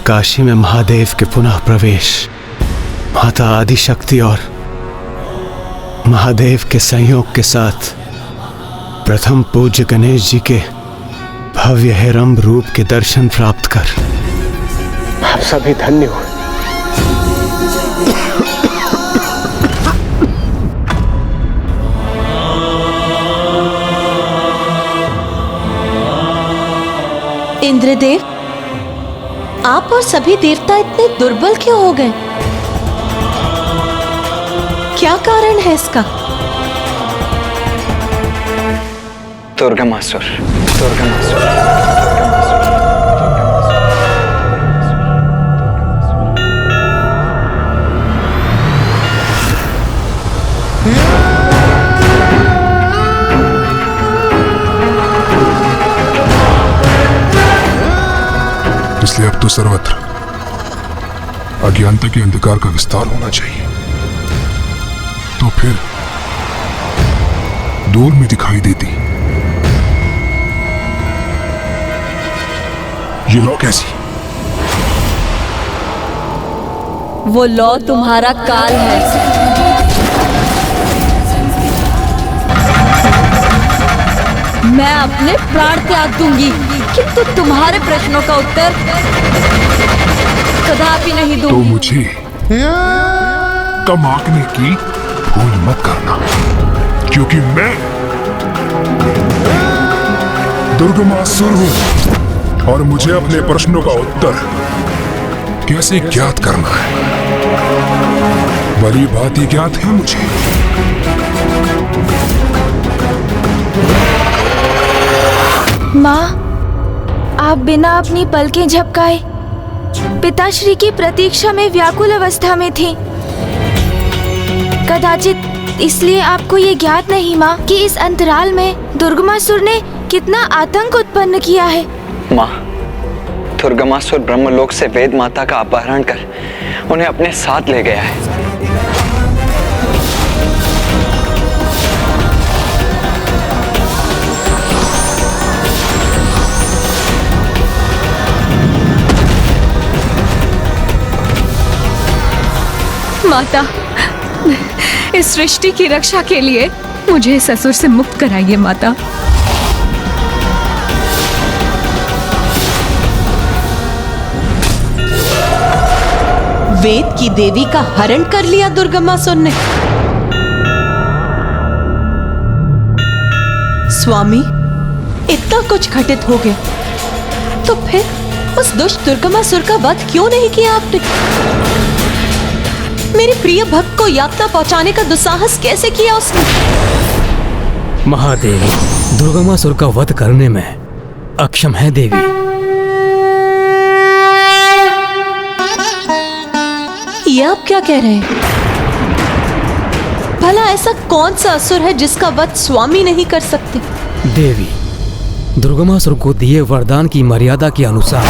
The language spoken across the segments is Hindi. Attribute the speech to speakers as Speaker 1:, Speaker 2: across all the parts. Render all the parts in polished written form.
Speaker 1: काशी में महादेव के पुनः प्रवेश, माता आदिशक्ति और महादेव के संयोग के साथ प्रथम पूज्य गणेश जी के भव्य हेरंब रूप के दर्शन प्राप्त कर आप सभी धन्य हो।
Speaker 2: इंद्रदेव, आप और सभी देवता इतने दुर्बल क्यों हो गए? क्या कारण है इसका?
Speaker 3: दुर्गमासुर।
Speaker 4: इसलिए अब तो सर्वत्र अज्ञानता के अंधकार का विस्तार होना चाहिए। तो फिर दूर में दिखाई देती ये लौ कैसी?
Speaker 2: वो लौ तुम्हारा काल है। मैं अपने प्राण त्याग दूंगी, किंतु तुम्हारे प्रश्नों का उत्तर कदापि नहीं दूंगी।
Speaker 4: तो मुझे कम आंकने की भूल मत करना, क्योंकि मैं दुर्गमासुर हूं और मुझे अपने प्रश्नों का उत्तर कैसे ज्ञात करना है बड़ी भांति ज्ञात है मुझे।
Speaker 5: माँ, आप बिना अपनी पलकें झपकाए पिताश्री की प्रतीक्षा में व्याकुल अवस्था में थी। कदाचित इसलिए आपको ये ज्ञात नहीं माँ कि इस अंतराल में दुर्गमासुर ने कितना आतंक उत्पन्न किया है।
Speaker 3: माँ, दुर्गमासुर ब्रह्मलोक से वेद माता का अपहरण कर उन्हें अपने साथ ले गया है।
Speaker 6: माता, इस सृष्टि की रक्षा के लिए मुझे ससुर से मुक्त कराइए माता।
Speaker 2: वेद की देवी का हरण कर लिया दुर्गमासुर ने। स्वामी, इतना कुछ घटित हो गया, तो फिर उस दुष्ट दुर्गमासुर का वध क्यों नहीं किया आपने? मेरे प्रिय भक्त को यातना पहुंचाने का दुस्साहस कैसे किया उसने?
Speaker 7: महादेवी दुर्गमासुर का वध करने में अक्षम है देवी।
Speaker 2: ये आप क्या कह रहे हैं? भला ऐसा कौन सा असुर है जिसका वध स्वामी नहीं कर सकते?
Speaker 7: देवी, दुर्गमासुर को दिए वरदान की मर्यादा के अनुसार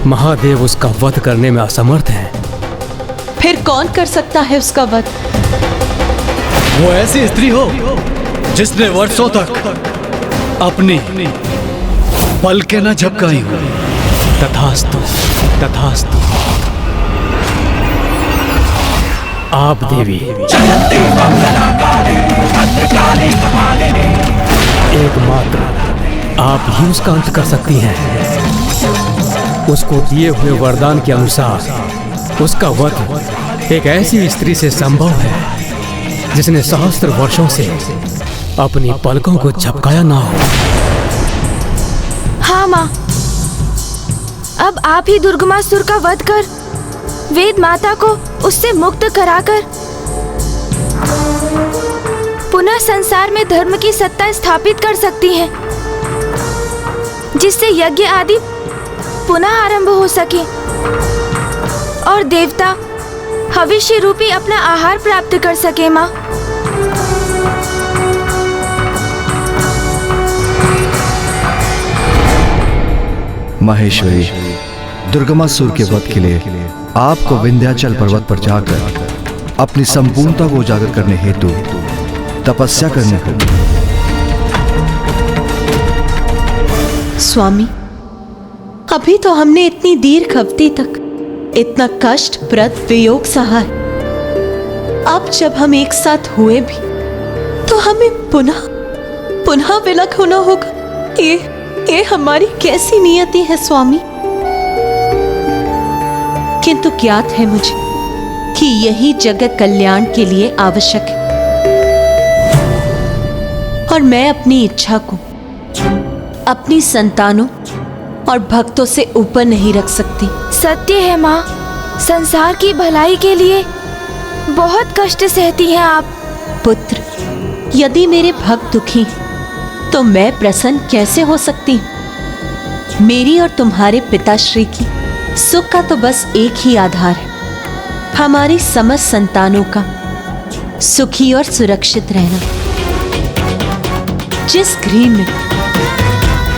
Speaker 7: महादेव उसका वध करने में असमर्थ हैं।
Speaker 2: फिर कौन कर सकता है उसका वध?
Speaker 8: वो ऐसी स्त्री हो जिसने वर्षों तक अपनी पलकें न झपकाई हो।
Speaker 7: तथास्तु, तथास्तु। आप देवी एकमात्र आप ही उसका अंत कर सकती हैं। उसको दिए हुए वरदान के अनुसार उसका वध एक ऐसी स्त्री से संभव है जिसने सहस्त्र वर्षों से अपनी पलकों को झपकाया ना हो।
Speaker 5: हाँ माँ, अब आप ही दुर्गमासुर का वध कर वेद माता को उससे मुक्त कराकर पुनः संसार में धर्म की सत्ता स्थापित कर सकती हैं, जिससे यज्ञ आदि पुनः आरंभ हो सके और देवता भविष्य रूपी अपना आहार प्राप्त कर सके। माँ,
Speaker 9: महेश्वरी, दुर्गमासुर के वध के लिए आपको विंध्याचल पर्वत पर जाकर अपनी संपूर्णता को उजागर करने हेतु तपस्या करनी होगी।
Speaker 2: स्वामी, अभी तो हमने इतनी दीर्घ अवधि तक इतना कष्टप्रद वियोग सहा है। अब जब हम एक साथ हुए भी तो हमें पुनः विलग होना होगा। ये हमारी कैसी नियति है स्वामी। किंतु ज्ञात है मुझे कि यही जगत कल्याण के लिए आवश्यक है और मैं अपनी इच्छा को अपनी संतानों और भक्तों से ऊपर नहीं रख सकती।
Speaker 5: सत्य है माँ, संसार की भलाई के लिए बहुत कष्ट सहती हैं आप।
Speaker 2: पुत्र, यदि मेरे भक्त दुखी हैं, तो मैं प्रसन्न कैसे हो सकती हूँ? मेरी और तुम्हारे पिताश्री की सुख का तो बस एक ही आधार है, हमारी समस्त संतानों का सुखी और सुरक्षित रहना। जिस गृह में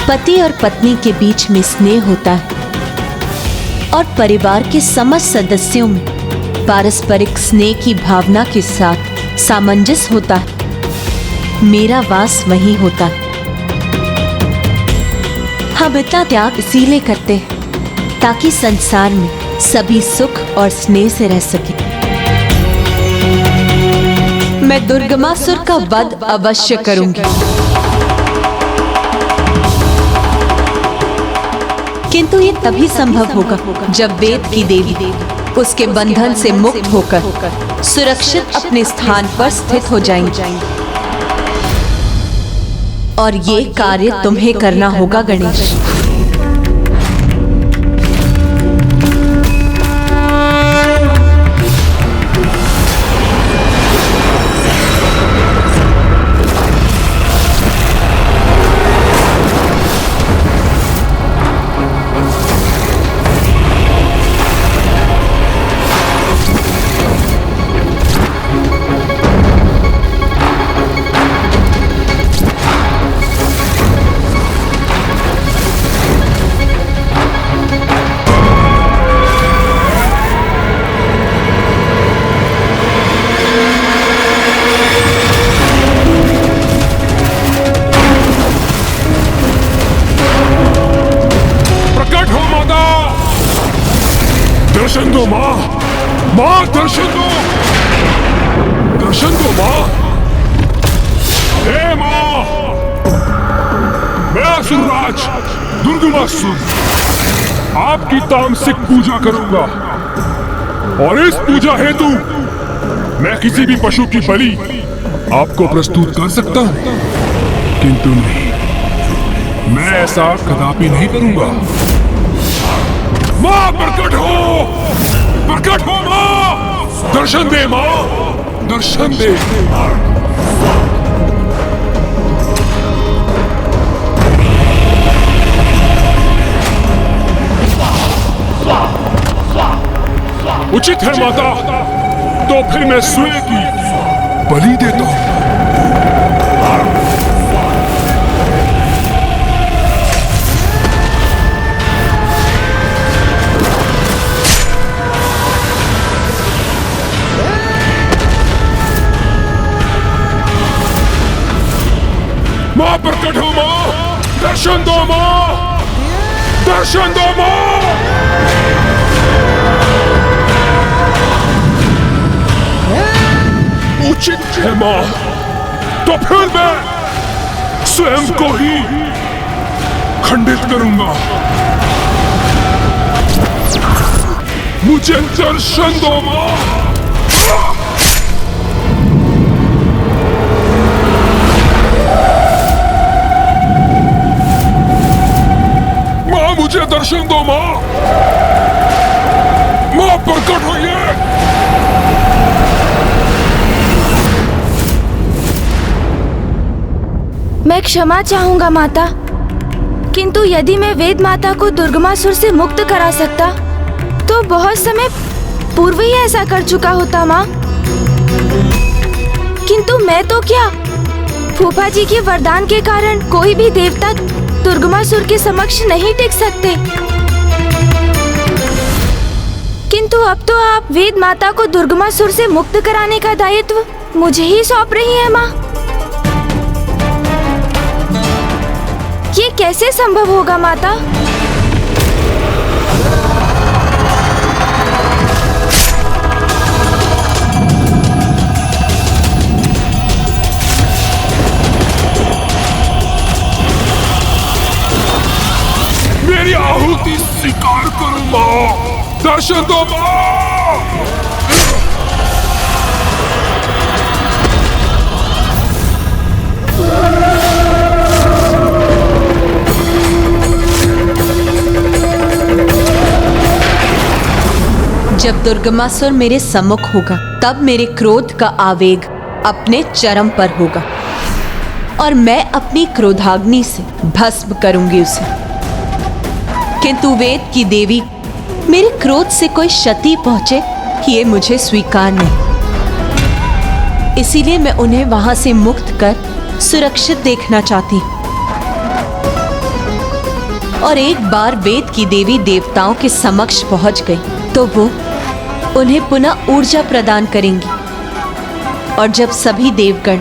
Speaker 2: पति और पत्नी के बीच में स्नेह होता है और परिवार के समस्त सदस्यों में पारस्परिक स्नेह की भावना के साथ सामंजस्य होता है, मेरा वास वहीं होता है। हम इतना त्याग इसीलिए करते हैं ताकि संसार में सभी सुख और स्नेह से रह सके। मैं दुर्गमासुर का वध अवश्य करूंगी, किंतु ये तभी संभव होगा जब वेद की देवी उसके बंधन से मुक्त होकर सुरक्षित अपने स्थान पर स्थित हो जाएंगी। और ये कार्य तुम्हें करना होगा गणेश।
Speaker 4: दर्शन दो माँ, माँ दर्शन दो, दर्शन दो माँ। हे माँ, मैं असुरराज दुर्गमासुर आपकी तामसिक पूजा करूंगा और इस पूजा हेतु मैं किसी भी पशु की बलि आपको प्रस्तुत कर सकता हूं, किंतु नहीं, मैं ऐसा कदापि नहीं करूंगा। माँ प्रकट हो माँ, दर्शन दे माँ, दर्शन दे। उचित है माता, तो फिर मैं स्वयं की बलि देता हूं। माँ प्रकट हो माँ, दर्शन दो माँ, दर्शन दो माँ। उचित है माँ, तो फिर मैं स्वयं को ही खंडित करूंगा। मुझे दर्शन दो माँ। माँ मुझे दर्शन दो माँ, माँ प्रकट होइए।
Speaker 5: मैं क्षमा चाहूंगा माता, किंतु यदि मैं वेद माता को दुर्गमासुर से मुक्त करा सकता तो बहुत समय पूर्व ही ऐसा कर चुका होता माँ। किंतु मैं तो क्या, फूफा जी के वरदान के कारण कोई भी देवता दुर्गमासुर के समक्ष नहीं टिक सकते। किंतु अब तो आप वेद माता को दुर्गमासुर से मुक्त कराने का दायित्व मुझे ही सौंप रही है माँ। ये कैसे संभव होगा माता?
Speaker 4: आहुति स्वीकार करो मां। दर्शन दो मां।
Speaker 2: जब दुर्गमासुर मेरे सम्मुख होगा तब मेरे क्रोध का आवेग अपने चरम पर होगा और मैं अपनी क्रोधाग्नि से भस्म करूंगी उसे। किंतु वेद की देवी मेरे क्रोध से कोई क्षति पहुंचे ये मुझे स्वीकार नहीं। इसीलिए मैं उन्हें वहां से मुक्त कर सुरक्षित देखना चाहती हूं। और एक बार वेद की देवी देवताओं के समक्ष पहुंच गई तो वो उन्हें पुनः ऊर्जा प्रदान करेंगी और जब सभी देवगण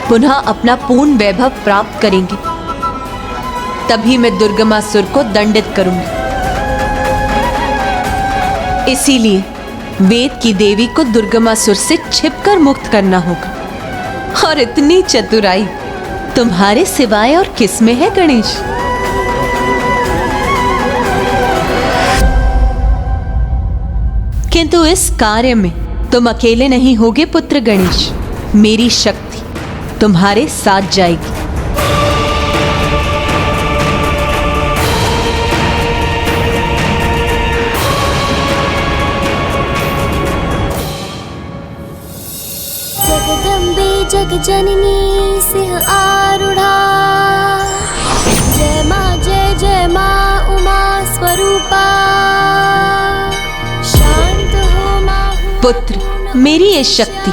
Speaker 2: पुनः अपना पूर्ण वैभव प्राप्त करेंगे तभी मैं दुर्गमासुर को दंडित करूंगी। इसीलिए वेद की देवी को दुर्गमासुर से छिपकर मुक्त करना होगा। और इतनी चतुराई तुम्हारे सिवाय और किसमें है गणेश? किंतु इस कार्य में तुम अकेले नहीं होगे पुत्र गणेश। मेरी शक्ति तुम्हारे साथ जाएगी।
Speaker 10: जगदम्बे जगजननी सिंह आरूढ़ा, जय माँ उमा स्वरूपा।
Speaker 2: पुत्र, मेरी ये शक्ति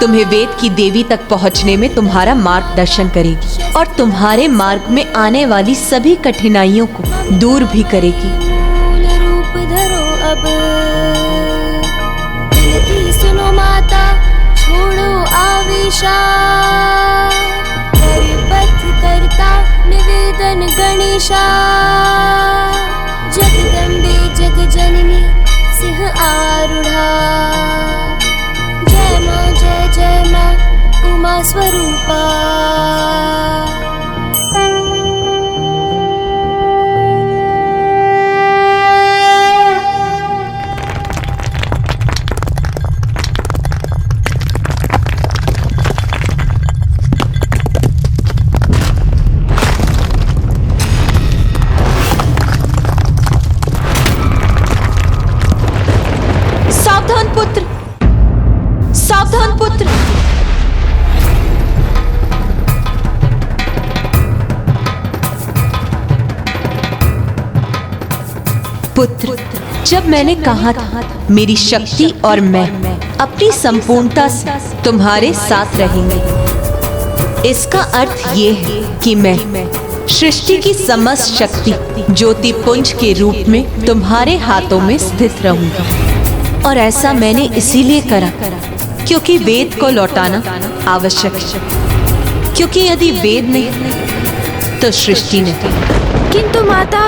Speaker 2: तुम्हें वेद की देवी तक पहुंचने में तुम्हारा मार्गदर्शन करेगी और तुम्हारे मार्ग में आने वाली सभी कठिनाइयों को दूर भी करेगी।
Speaker 10: रूप धरो अब, सुनो माता, छोड़ो आवेशा। हरिपथ करता निवेदन गणेशा, जगदम्बे जगजननी सिंह आरूढ़ा। जय माँ उमा स्वरूपा।
Speaker 2: सावधान पुत्र, सावधान पुत्र। पुत्र, जब मैंने कहा था मेरी शक्ति और मैं अपनी संपूर्णता से तुम्हारे साथ रहेंगे, इसका अर्थ ये है कि मैं सृष्टि की समस्त शक्ति ज्योतिपुंज के रूप में तुम्हारे हाथों में स्थित रहूंगा। और ऐसा मैंने इसीलिए करा क्योंकि वेद को लौटाना आवश्यक है, क्योंकि यदि वेद नहीं तो सृष्टि नहीं।
Speaker 5: किंतु माता,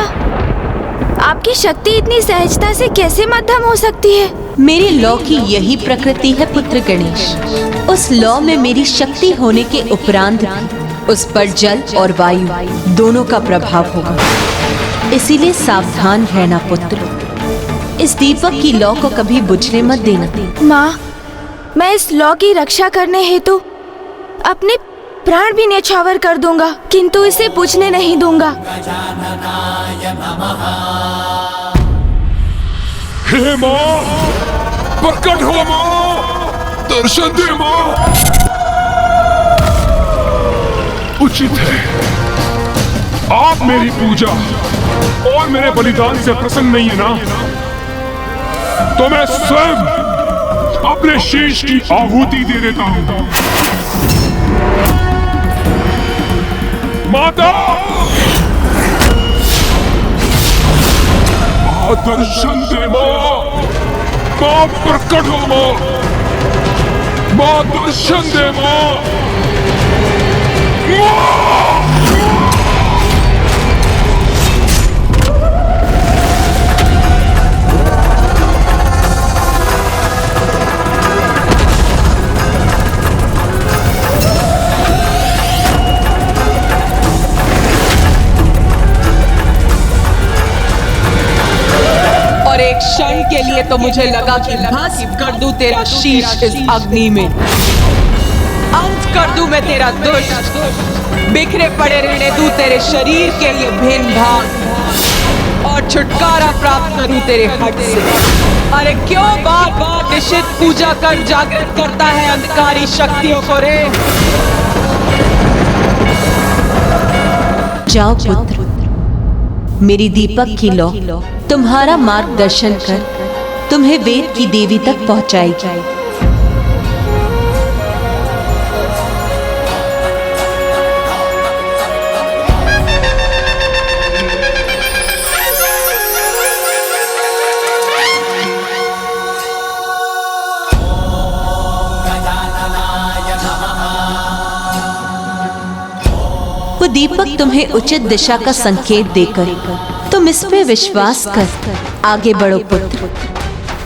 Speaker 5: आपकी शक्ति इतनी सहजता से कैसे मध्यम हो सकती है?
Speaker 2: मेरी लौ की यही प्रकृति है पुत्र गणेश। उस लौ में मेरी शक्ति होने के उपरांत भी उस पर जल और वायु दोनों का प्रभाव होगा। इसीलिए सावधान रहना पुत्र। इस दीपक की लौ को कभी बुझने मत देना।
Speaker 5: माँ, मैं इस लौ की रक्षा करने हेतु अपने प्राण भी न्यौछावर कर दूंगा, किंतु इसे बुझने नहीं दूंगा।
Speaker 4: हे माँ, प्रकट हो माँ, दर्शन दे माँ। उचित है, आप मेरी पूजा और मेरे बलिदान से प्रसन्न नहीं है ना, तो मैं स्वयं अपने शीश की आहुति दे देता हूं। माता, दर्शन दे माँ, माँ प्रकट हो माँ, माँ दर्शन दे माँ।
Speaker 11: एक क्षण के लिए तो मुझे लगा कि भस्म कर दूं तेरा शीश इस अग्नि में, अंत कर दूं मैं तेरा दुष्ट, बिखरे पड़े रहने दूं तेरे शरीर के ये भिन्न भाग और छुटकारा प्राप्त करूं तेरे हट से। अरे क्यों बार बार निश्चित पूजा कर जागृत करता है अंधकारी शक्तियों को रे?
Speaker 2: जाओ पुत्र, मेरी दीपक की लौ तुम्हारा मार्गदर्शन कर तुम्हें वेद की देवी तक पहुंचाएगी। वो दीपक तुम्हें उचित दिशा का संकेत देकर तुम इस पे विश्वास कर आगे बढ़ो पुत्र,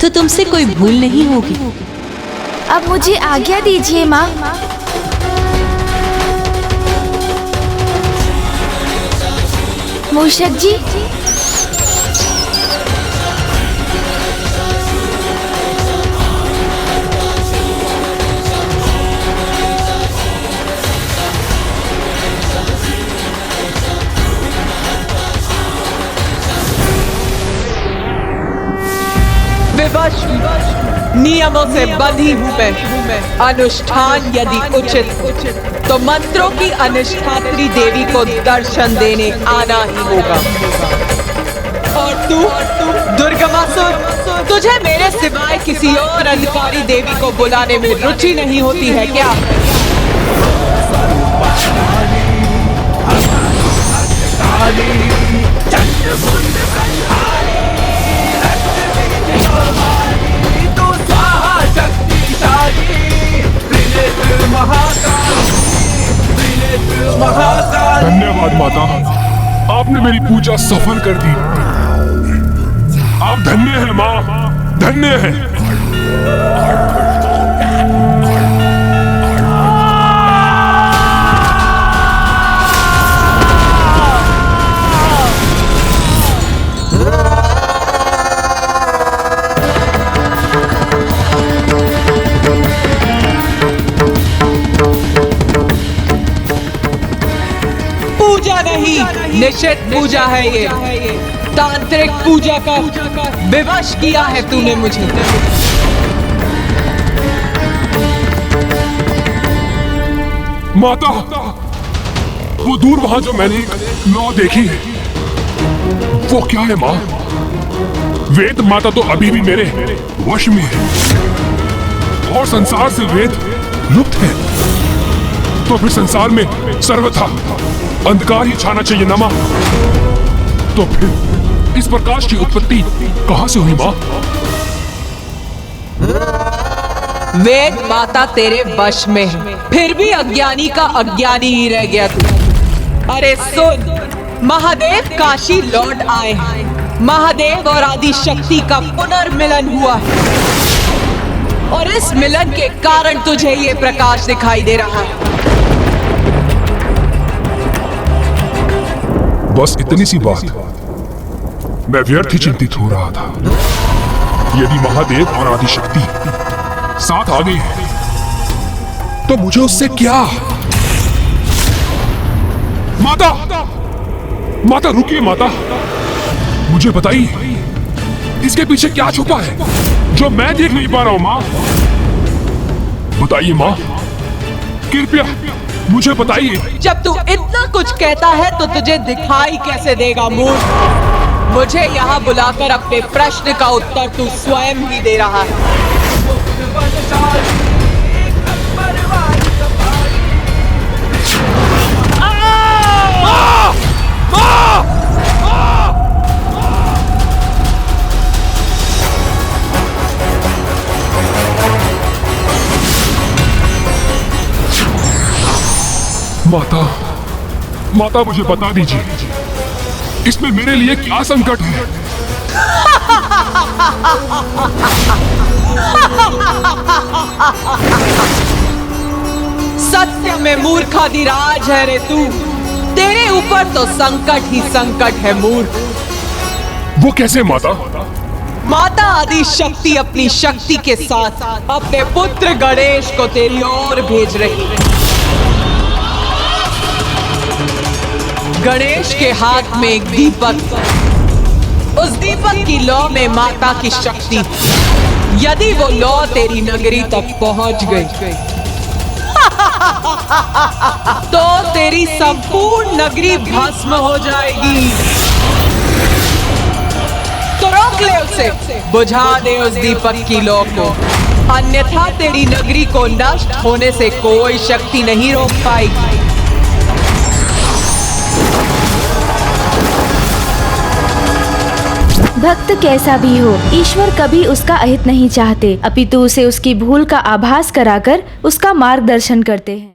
Speaker 2: तो तुमसे कोई भूल नहीं होगी।
Speaker 5: अब मुझे आज्ञा दीजिए माँ। मूषक जी,
Speaker 11: विवश नियमों से बंधी हूँ मैं, अनुष्ठान यदि उचित तो मंत्रों की अनुष्ठात्री देवी को दर्शन देने आना ही होगा। और तू दुर्गमासुर, तुझे मेरे सिवाय किसी और अंधकारी देवी को बुलाने में रुचि नहीं होती है क्या?
Speaker 4: धन्यवाद माता, आपने मेरी पूजा सफल कर दी। आप धन्य हैं माँ, धन्य हैं।
Speaker 11: निश्चित पूजा है ये, तांत्रिक पूजा का विवश किया है तूने मुझे।
Speaker 4: माता, वो दूर वहां जो मैंने नौ देखी है, वो क्या है माँ? वेद माता तो अभी भी मेरे वश में है और संसार से वेद लुप्त है, तो फिर संसार में सर्वथा अंधकार ही छाना चाहिए ना माँ? तो फिर इस प्रकाश की उत्पत्ति कहां से हुई माँ?
Speaker 11: वेद माता तेरे वश में है, फिर भी अज्ञानी का अज्ञानी ही रह गया तू। अरे सुन, महादेव काशी लौट आए हैं, महादेव और आदि शक्ति का पुनर्मिलन हुआ है और इस मिलन के कारण तुझे ये प्रकाश दिखाई दे रहा है।
Speaker 4: बस इतनी सी बात, मैं व्यर्थ ही चिंतित हो रहा था। यदि महादेव और आदि शक्ति साथ आ गई है तो मुझे उससे क्या? माता, माता रुकिए माता, मुझे बताइए इसके पीछे क्या छुपा है जो मैं देख नहीं पा रहा हूं माँ? बताइए माँ, कृपया मुझे बताइए।
Speaker 11: जब तू इतना कुछ कहता है तो तुझे दिखाई कैसे देगा मूर्ख? मुझे यहाँ बुलाकर अपने प्रश्न का उत्तर तू स्वयं ही दे रहा है।
Speaker 4: माता, माता मुझे बता दीजिए इसमें मेरे लिए क्या संकट है?
Speaker 11: सत्य में मूर्खाधिराज है रे तू, तेरे ऊपर तो संकट ही संकट है मूर्ख।
Speaker 4: वो कैसे माता?
Speaker 11: माता आदि शक्ति अपनी शक्ति के साथ अपने पुत्र गणेश को तेरी ओर भेज रही है। गणेश के हाथ में एक दीपक, उस दीपक की लौ में माता की शक्ति। यदि वो लौ तेरी नगरी तक पहुंच गई तो तेरी संपूर्ण नगरी भस्म हो जाएगी। तो रोक ले उसे, बुझा दे उस दीपक की लौ को, अन्यथा तेरी नगरी को नष्ट होने से कोई शक्ति नहीं रोक पाएगी।
Speaker 5: भक्त कैसा भी हो, ईश्वर कभी उसका अहित नहीं चाहते, अपितु उसे उसकी भूल का आभास कराकर उसका मार्गदर्शन करते हैं।